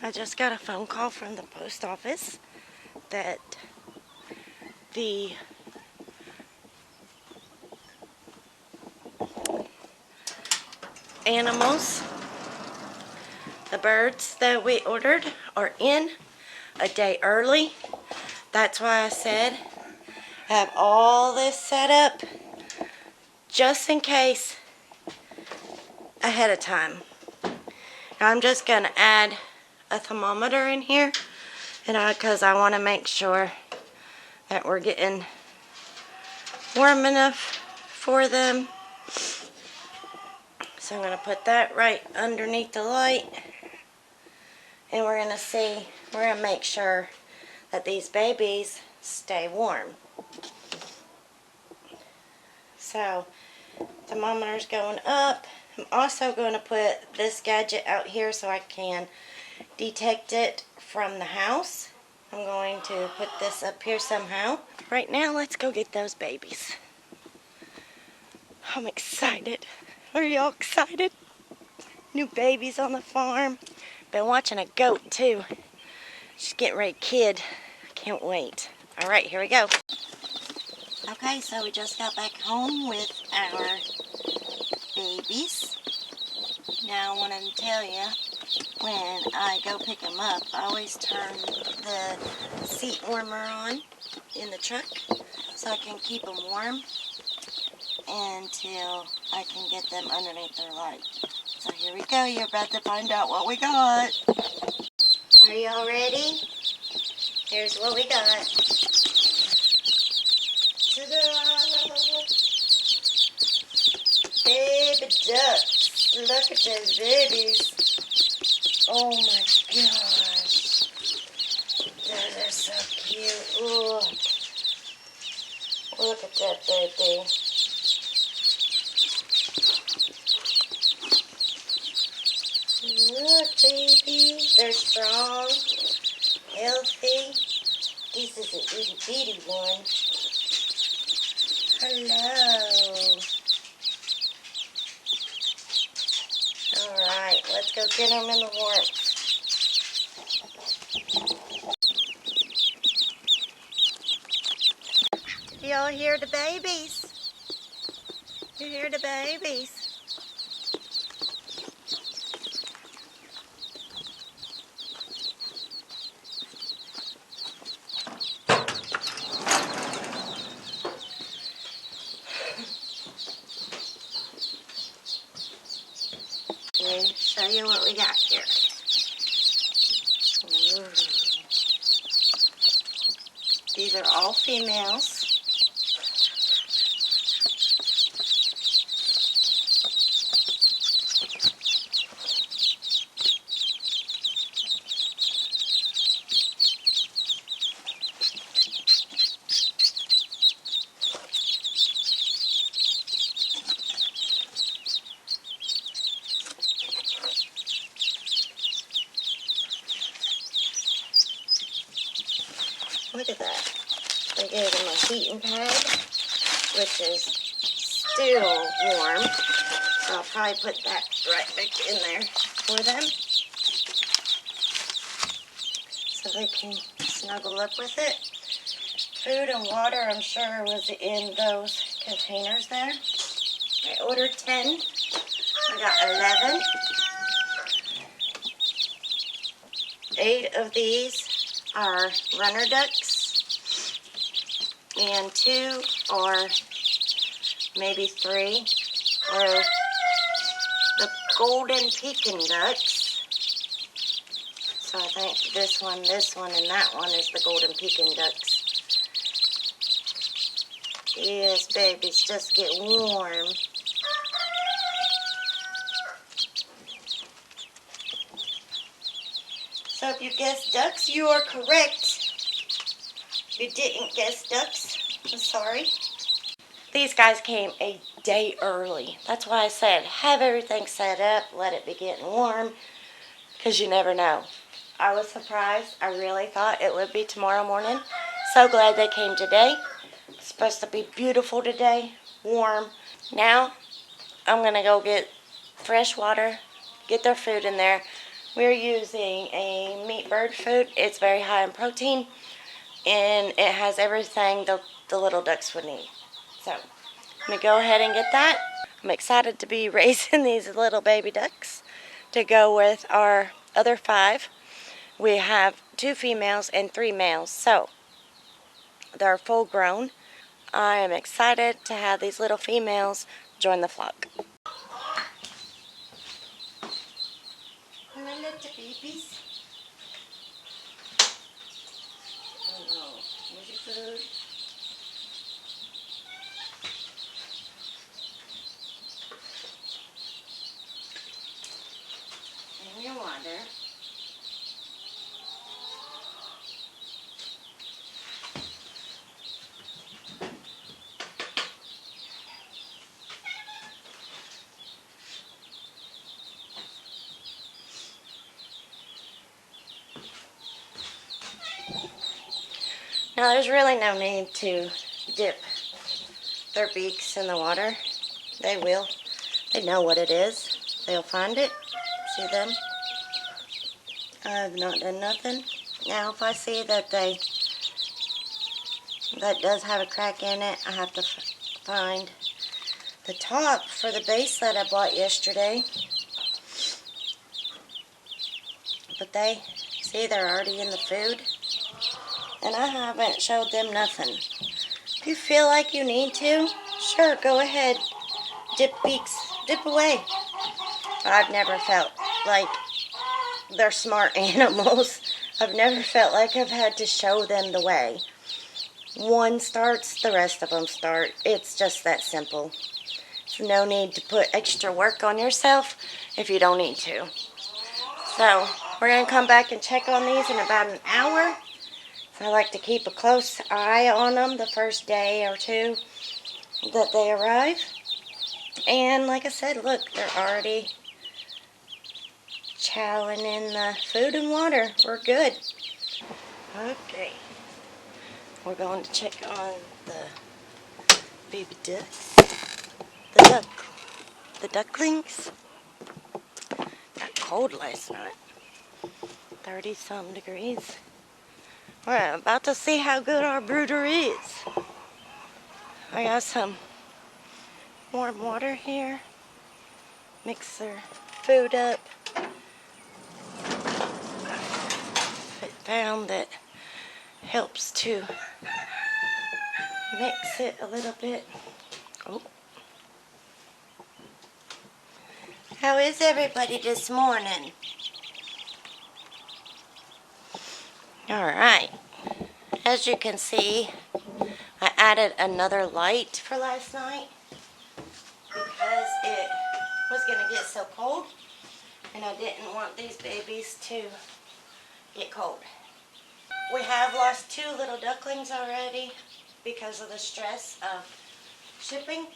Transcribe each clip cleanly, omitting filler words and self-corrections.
I just got a phone call from the post office that the animals, the birds that we ordered, are in a day early. That's why I said have all this set up just in case ahead of time. Now I'm just going to add a thermometer in here, and because I want to make sure that we're getting warm enough for them. So I'm going to put that right underneath the light, and we're going to make sure that these babies stay warm. So thermometer's going up. I'm also going to put this gadget out here so I can detect it from the house. I'm going to put this up here somehow. Right now, let's go get those babies. I'm excited. Are y'all excited? New babies on the farm. Been watching a goat too. She's getting ready to kid. Can't wait. All right, here we go. Okay, so we just got back home with our babies. Now I want to tell you, when I go pick them up, I always turn the seat warmer on in the truck so I can keep them warm until I can get them underneath their light. So here we go. You're about to find out what we got. Are y'all ready? Here's what we got. Ta-da! Baby ducks. Look at those babies. Oh my gosh. Those are so cute. Ooh. Look at that baby. Look, baby. They're strong, healthy. This is an itty bitty one. Hello. Alright, let's go get them in the warmth. Y'all hear the babies? You hear the babies? Let me show you what we got here. Ooh. These are all females. Look at that. They gave them a heating pad, which is still warm. So I'll probably put that right back in there for them, so they can snuggle up with it. Food and water, I'm sure, was in those containers there. I ordered 10. I got 11. 8 of these are runner ducks, and 2 or maybe 3 are the golden Pekin ducks. So I think this one, and that one is the golden Pekin ducks. Yes, babies, just get warm. So if you guessed ducks, you are correct. If you didn't guess ducks, I'm sorry. These guys came a day early. That's why I said have everything set up, let it be getting warm, because you never know. I was surprised. I really thought it would be tomorrow morning. So glad they came today. It's supposed to be beautiful today, warm. Now I'm going to go get fresh water, get their food in there. We're using a eat bird food. It's very high in protein, and it has everything the little ducks would need. So I'm going to go ahead and get that. I'm excited to be raising these little baby ducks to go with our other 5. We have 2 females and 3 males, so they're full grown. I am excited to have these little females join the flock. Hello, little babies. Oh, here's your food. And your water. Now, there's really no need to dip their beaks in the water. They will. They know what it is. They'll find it. See them? I've not done nothing. Now, if I see that that does have a crack in it, I have to find the top for the base that I bought yesterday. But they're already in the food. And I haven't showed them nothing. If you feel like you need to, sure, go ahead. Dip beaks, dip away. I've never felt like they're smart animals. I've never felt like I've had to show them the way. One starts, the rest of them start. It's just that simple. There's no need to put extra work on yourself if you don't need to. So, we're going to come back and check on these in about an hour. I like to keep a close eye on them the first day or 2 that they arrive. And like I said, look, they're already chowing in the food and water. We're good. Okay. We're going to check on the baby ducks. The ducklings. Got cold last night. 30-some degrees. We're about to see how good our brooder is. I got some warm water here. Mix their food up. I found that helps to mix it a little bit. Oh. How is everybody this morning? Alright, as you can see, I added another light for last night because it was going to get so cold and I didn't want these babies to get cold. We have lost 2 little ducklings already because of the stress of shipping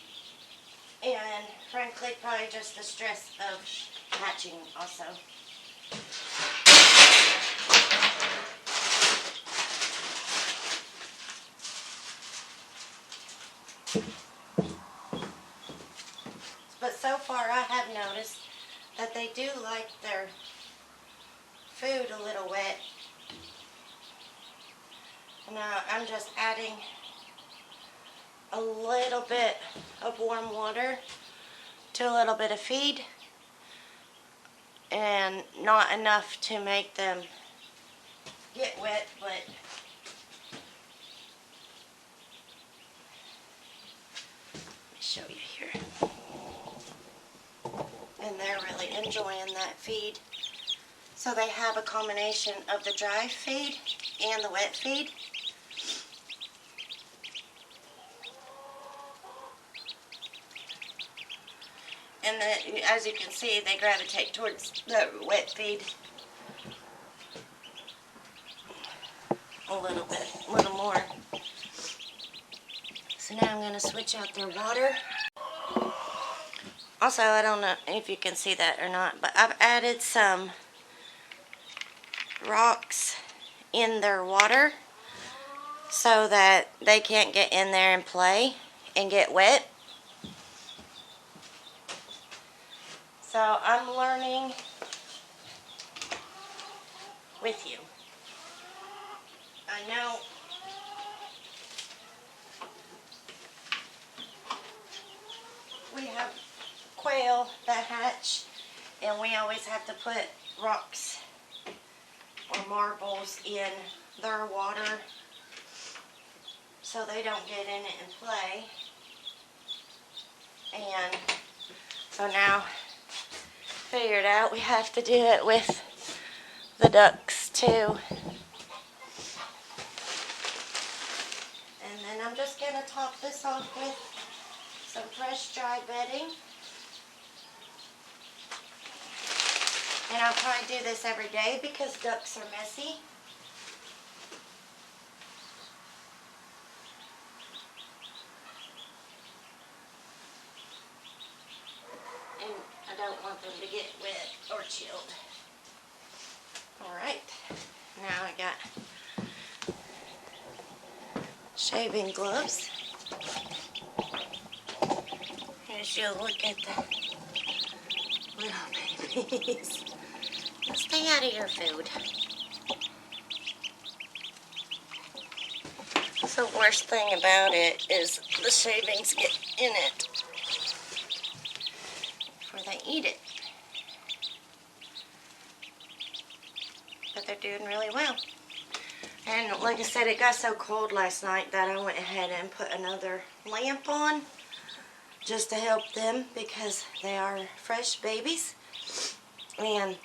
and frankly probably just the stress of hatching also. But so far I have noticed that they do like their food a little wet. Now I'm just adding a little bit of warm water to a little bit of feed and not enough to make them get wet, but let me show you here. And they're really enjoying that feed. So they have a combination of the dry feed and the wet feed. And as you can see, they gravitate towards the wet feed a little more. So now I'm going to switch out their water. Also, I don't know if you can see that or not, but I've added some rocks in their water so that they can't get in there and play and get wet. So I'm learning with you. I know we have quail that hatch, and we always have to put rocks or marbles in their water so they don't get in it and play. And so now, figured out we have to do it with the ducks too. And then I'm just going to top this off with some fresh dry bedding. And I'll probably do this every day because ducks are messy. And I don't want them to get wet or chilled. Alright, now I got shaving gloves. Here's you look at the little babies. Stay out of your food. The worst thing about it is the shavings get in it before they eat it. But they're doing really well. And like I said, it got so cold last night that I went ahead and put another lamp on just to help them because they are fresh babies. And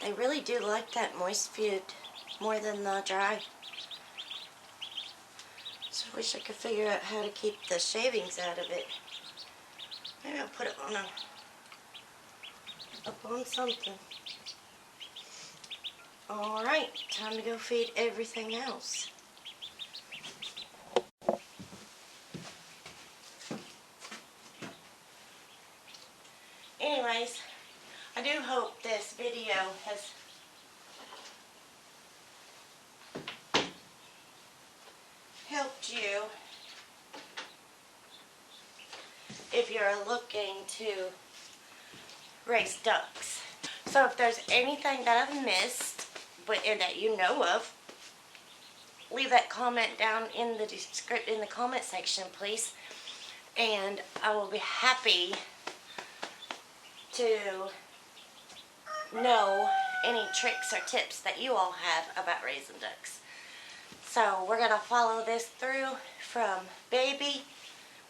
they really do like that moist food more than the dry. So I wish I could figure out how to keep the shavings out of it. Maybe I'll put it on up on something. Alright, time to go feed everything else. Anyways, I do hope this video has helped you if you're looking to raise ducks. So if there's anything that I've missed, and that you know of, leave that comment down in the comment section, please, and I will be happy to know any tricks or tips that you all have about raising ducks. So we're gonna follow this through from baby,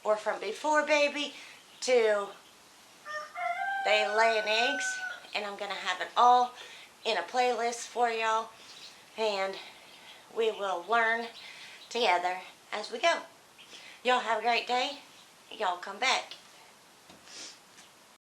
or from before baby, to they laying eggs, and I'm gonna have it all in a playlist for y'all, and we will learn together as we go. Y'all have a great day. Y'all come back.